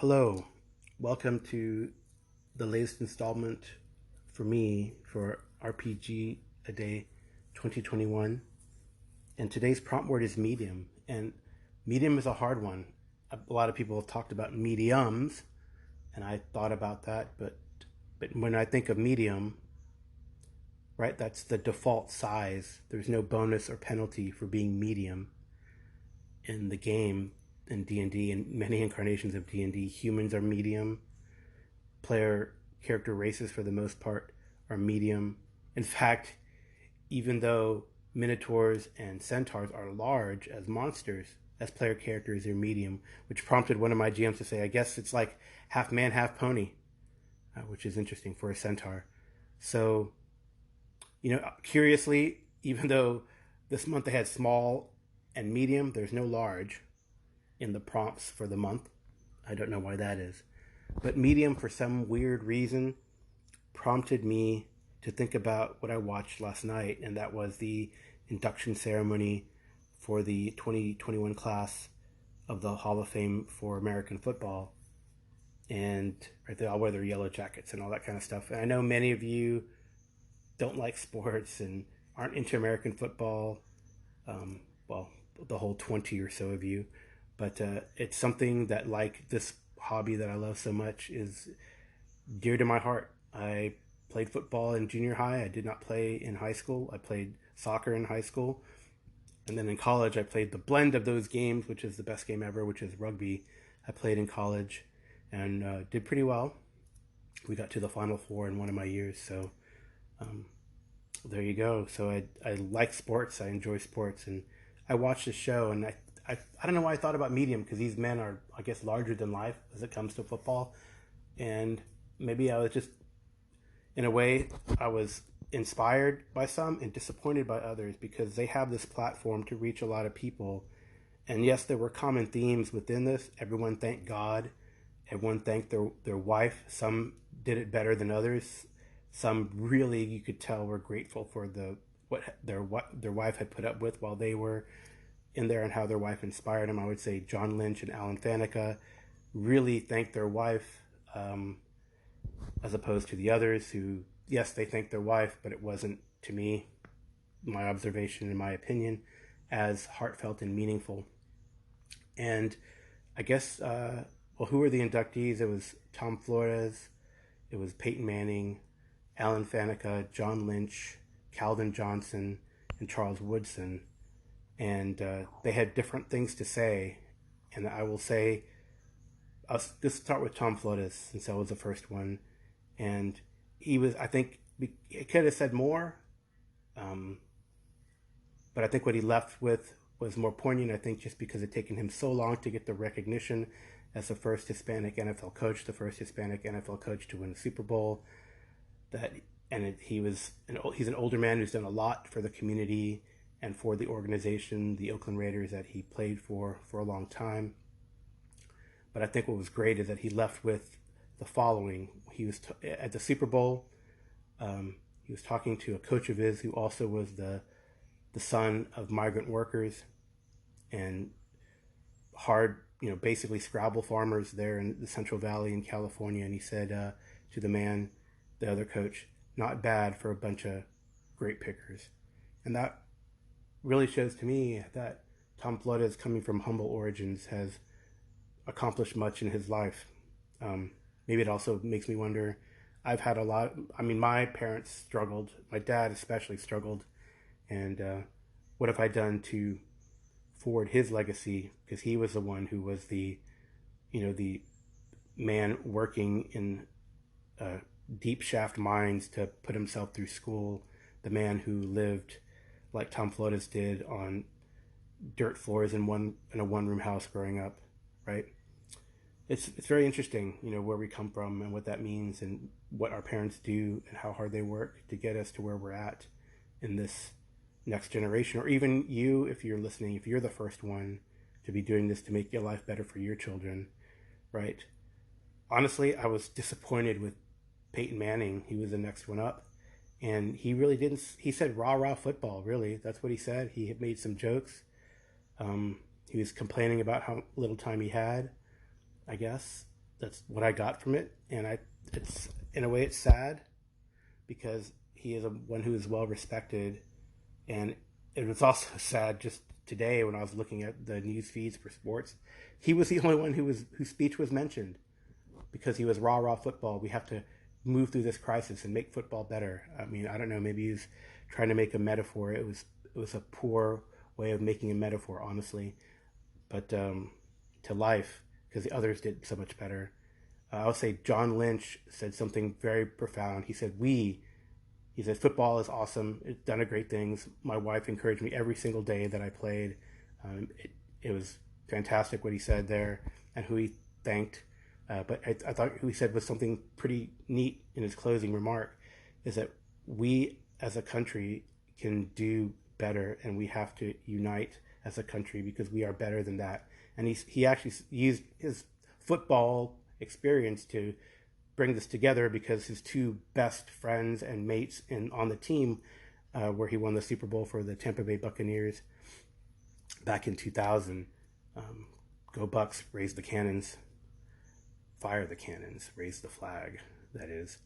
Hello, welcome to the latest installment for me for RPG a Day 2021. And today's prompt word is medium. And medium is a hard one. A lot of people have talked about mediums, and I thought about that, but when I think of medium, right, that's the default size. There's no bonus or penalty for being medium in the game in D&D and many incarnations of D&D. Humans are medium. Player character races for the most part are medium. In fact, even though minotaurs and centaurs are large as monsters, as player characters they're medium, which prompted one of my GMs to say, I guess it's like half man, half pony, which is interesting for a centaur. So, curiously, even though this month they had small and medium, there's no large in the prompts for the month. I don't know why that is. But medium, for some weird reason, prompted me to think about what I watched last night, and that was the induction ceremony for the 2021 class of the Hall of Fame for American football. And right, they all wear their yellow jackets and all that kind of stuff. And I know many of you don't like sports and aren't into American football. Well, the whole 20 or so of you. But it's something that, like this hobby that I love so much, is dear to my heart. I played football in junior high. I did not play in high school. I played soccer in high school. And then in college, I played the blend of those games, which is the best game ever, which is rugby. I played in college and did pretty well. We got to the Final Four in one of my years. So there you go. So I like sports. I enjoy sports. And I watched the show, and I don't know why I thought about medium, because these men are, I guess, larger than life as it comes to football. And maybe I was just, in a way, I was inspired by some and disappointed by others, because they have this platform to reach a lot of people. And yes, there were common themes within this. Everyone thanked God. Everyone thanked their wife. Some did it better than others. Some really, you could tell, were grateful for what their wife had put up with while they were in there, and how their wife inspired them. I would say John Lynch and Alan Faneca really thanked their wife, as opposed to the others who, yes, they thanked their wife, but it wasn't, to me, my observation and my opinion, as heartfelt and meaningful. And I guess, who were the inductees? It was Tom Flores, it was Peyton Manning, Alan Faneca, John Lynch, Calvin Johnson, and Charles Woodson. And they had different things to say. And I will say, I'll just start with Tom Flores, since that was the first one. And he was, I think, he could have said more. But I think what he left with was more poignant, I think, just because it had taken him so long to get the recognition as the first Hispanic NFL coach, the first Hispanic NFL coach to win a Super Bowl. He's an older man who's done a lot for the community and for the organization, the Oakland Raiders, that he played for a long time. But I think what was great is that he left with the following. He was at the Super Bowl. He was talking to a coach of his who also was the son of migrant workers and basically Scrabble farmers there in the Central Valley in California. And he said to the other coach, "Not bad for a bunch of grape pickers." And that really shows to me that Tom Flores, coming from humble origins, has accomplished much in his life. Maybe it also makes me wonder, I've had a lot, my parents struggled, my dad especially struggled, and what have I done to forward his legacy? Because he was the one who was the man working in deep shaft mines to put himself through school, the man who lived like Tom Flores did on dirt floors in a one-room house growing up, right? It's very interesting, where we come from and what that means, and what our parents do and how hard they work to get us to where we're at in this next generation. Or even you, if you're listening, if you're the first one to be doing this to make your life better for your children, right? Honestly, I was disappointed with Peyton Manning. He was the next one up. And he really didn't, he said rah-rah football, really. That's what he said. He had made some jokes. He was complaining about how little time he had, I guess. that's what I got from it. And it's in a way it's sad because he is one who is well respected, and it was also sad just today when I was looking at the news feeds for sports. He was the only one whose speech was mentioned because he was rah rah football. We have to move through this crisis and make football better. I mean, I don't know. Maybe he's trying to make a metaphor. It was a poor way of making a metaphor, honestly. But to life, because the others did so much better. I'll say John Lynch said something very profound. He said, he said, football is awesome. It's done great things. My wife encouraged me every single day that I played. It was fantastic what he said there and who he thanked. But I thought who he said was something pretty neat in his closing remark, is that we as a country can do better, and we have to unite as a country because we are better than that. And he actually used his football experience to bring this together because his two best friends and mates on the team, where he won the Super Bowl for the Tampa Bay Buccaneers back in 2000, go Bucks, raise the cannons, fire the cannons, raise the flag, that is,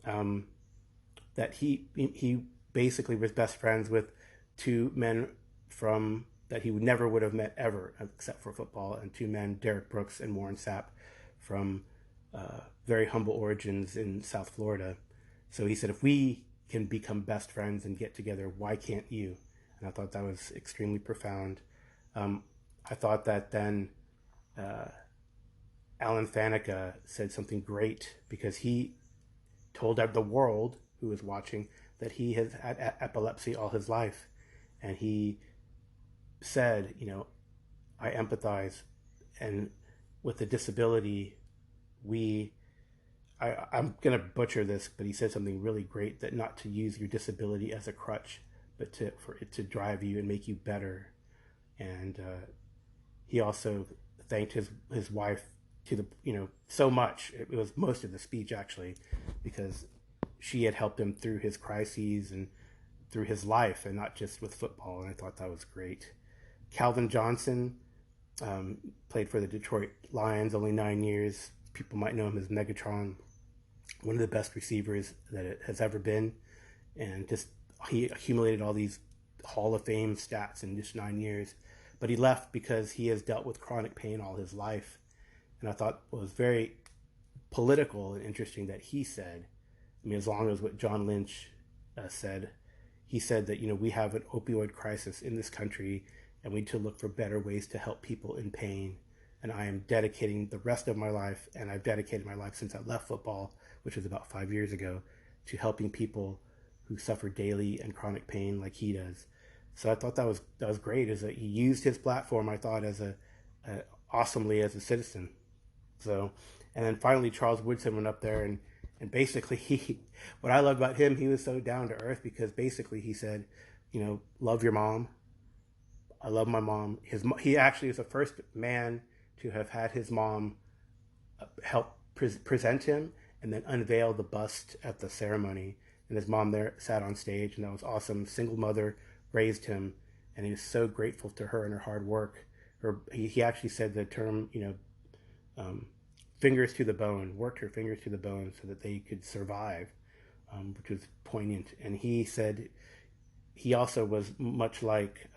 that he basically was best friends with two men from that he never would have met ever except for football, and two men, Derek Brooks and Warren Sapp, from very humble origins in South Florida. So he said, if we can become best friends and get together, why can't you? And I thought that was extremely profound. I thought that then Alan Faneca said something great because he told the world who was watching that he has had epilepsy all his life. And he said, I empathize, and with the disability, I'm going to butcher this, but he said something really great, that not to use your disability as a crutch, but for it to drive you and make you better. And he also thanked his wife to the, so much. It was most of the speech, actually, because she had helped him through his crises and through his life, and not just with football. And I thought that was great. Calvin Johnson played for the Detroit Lions, only 9 years. People might know him as Megatron, one of the best receivers that it has ever been. And just he accumulated all these Hall of Fame stats in just 9 years. But he left because he has dealt with chronic pain all his life. And I thought it was very political and interesting that he said, as long as what John Lynch said, he said that, we have an opioid crisis in this country, and we need to look for better ways to help people in pain. And I am dedicating the rest of my life, and I've dedicated my life since I left football, which was about 5 years ago, to helping people who suffer daily and chronic pain like he does. So I thought that was great, is that he used his platform, I thought, as awesomely as a citizen. So, and then finally Charles Woodson went up there and basically what I loved about him, he was so down to earth, because basically he said, love your mom. I love my mom. He actually is the first man to have had his mom help present him and then unveil the bust at the ceremony. And his mom there sat on stage, and that was awesome. Single mother, raised him, and he was so grateful to her and her hard work. He actually said the term, fingers to the bone, worked her fingers to the bone so that they could survive, which was poignant. And he said he also was much like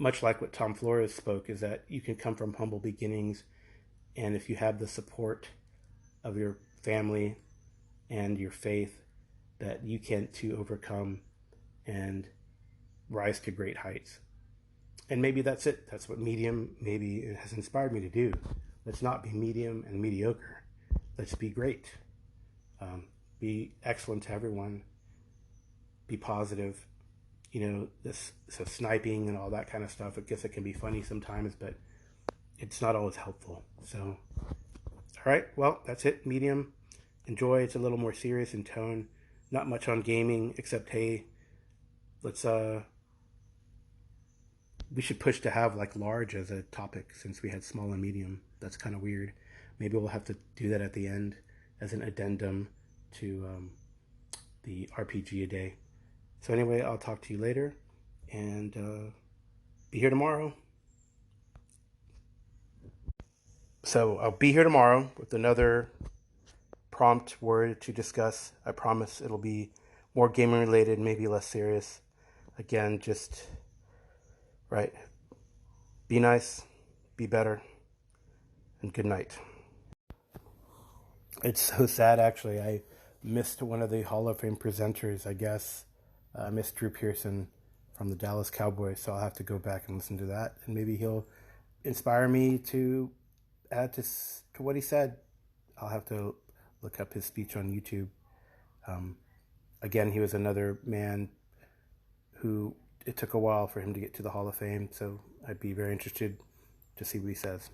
what Tom Flores spoke, is that you can come from humble beginnings, and if you have the support of your family and your faith, that you can too overcome and rise to great heights. And maybe that's it. That's what Medium maybe has inspired me to do. Let's not be medium and mediocre. Let's be great. Be excellent to everyone. Be positive. So sniping and all that kind of stuff, I guess it can be funny sometimes, but it's not always helpful. So, all right, well, that's it. Medium. Enjoy. It's a little more serious in tone. Not much on gaming, except, hey, let's we should push to have like large as a topic, since we had small and medium. That's kind of weird. Maybe we'll have to do that at the end as an addendum to the RPG a day. So anyway, I'll talk to you later, and be here tomorrow. So I'll be here tomorrow with another prompt word to discuss. I promise it'll be more gaming related, maybe less serious. Again, just right. Be nice, be better, and good night. It's so sad, actually. I missed one of the Hall of Fame presenters, I guess. I missed Drew Pearson from the Dallas Cowboys, so I'll have to go back and listen to that, and maybe he'll inspire me to add to what he said. I'll have to look up his speech on YouTube. Again, he was another man who it took a while for him to get to the Hall of Fame, so I'd be very interested to see what he says.